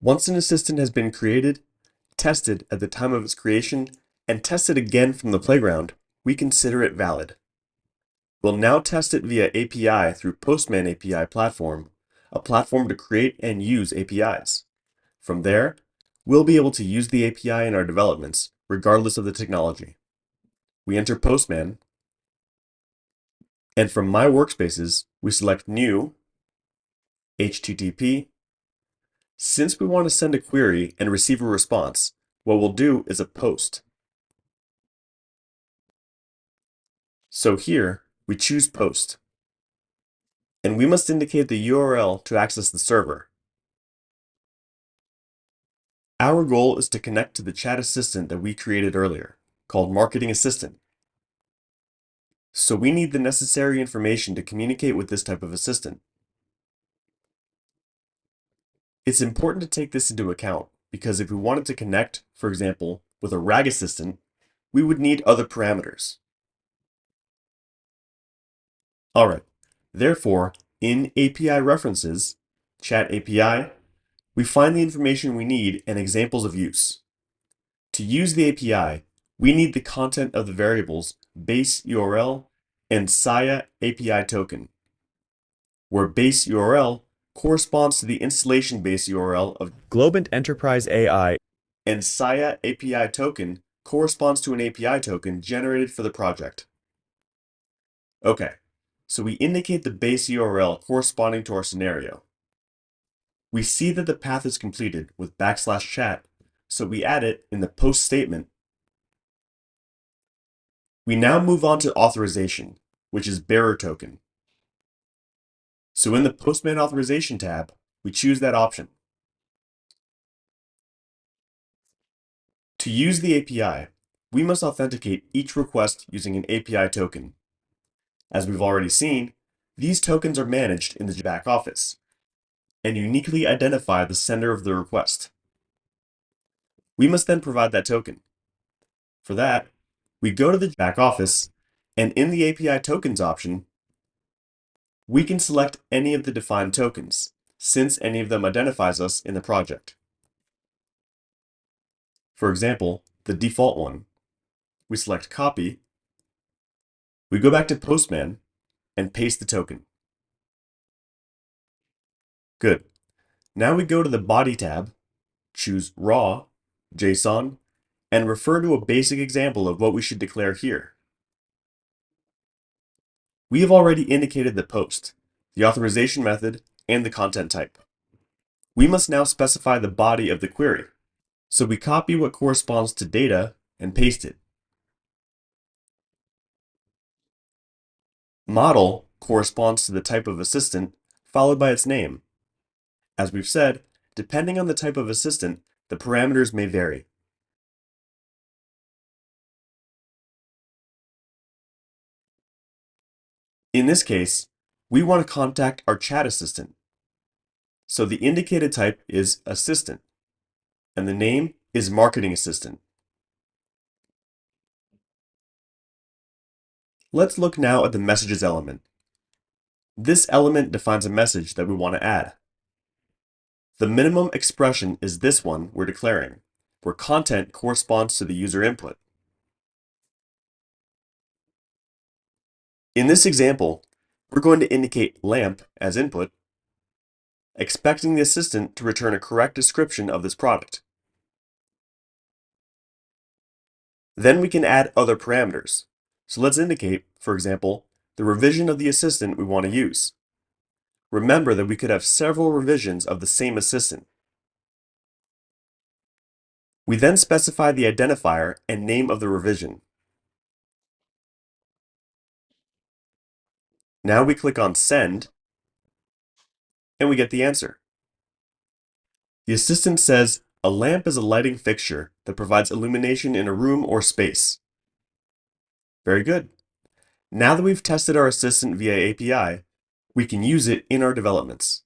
Once an assistant has been created, tested at the time of its creation, and tested again from the playground, we consider it valid. We'll now test it via API through Postman API platform, a platform to create and use APIs. From there, we'll be able to use the API in our developments, regardless of the technology. We enter Postman, and from My Workspaces, we select New, HTTP. Since we want to send a query and receive a response, what we'll do is a post. So here, we choose Post. And we must indicate the URL to access the server. Our goal is to connect to the chat assistant that we created earlier, called Marketing Assistant. So we need the necessary information to communicate with this type of assistant. It's important to take this into account because if we wanted to connect, for example, with a RAG assistant, we would need other parameters. Alright, therefore, in API references, Chat API, we find the information we need and examples of use. To use the API, we need the content of the variables base URL and SIA API token, where base URL corresponds to the installation base URL of Globant Enterprise AI, and SIA API token corresponds to an API token generated for the project. Okay, so we indicate the base URL corresponding to our scenario. We see that the path is completed with \chat, so we add it in the post statement. We now move on to authorization, which is bearer token. So in the Postman Authorization tab, we choose that option. To use the API, we must authenticate each request using an API token. As we've already seen, these tokens are managed in the back office and uniquely identify the sender of the request. We must then provide that token. For that, we go to the back office, and in the API tokens option, we can select any of the defined tokens, since any of them identifies us in the project. For example, the default one. We select Copy, we go back to Postman, and paste the token. Good. Now we go to the Body tab, choose Raw, JSON, and refer to a basic example of what we should declare here. We have already indicated the post, the authorization method, and the content type. We must now specify the body of the query. So we copy what corresponds to data and paste it. Model corresponds to the type of assistant, followed by its name. As we've said, depending on the type of assistant, the parameters may vary. In this case, we want to contact our chat assistant. So the indicated type is Assistant, and the name is Marketing Assistant. Let's look now at the Messages element. This element defines a message that we want to add. The minimum expression is this one we're declaring, where content corresponds to the user input. In this example, we're going to indicate lamp as input, expecting the assistant to return a correct description of this product. Then we can add other parameters. So let's indicate, for example, the revision of the assistant we want to use. Remember that we could have several revisions of the same assistant. We then specify the identifier and name of the revision. Now we click on Send, and we get the answer. The assistant says, a lamp is a lighting fixture that provides illumination in a room or space. Very good. Now that we've tested our assistant via API, we can use it in our developments.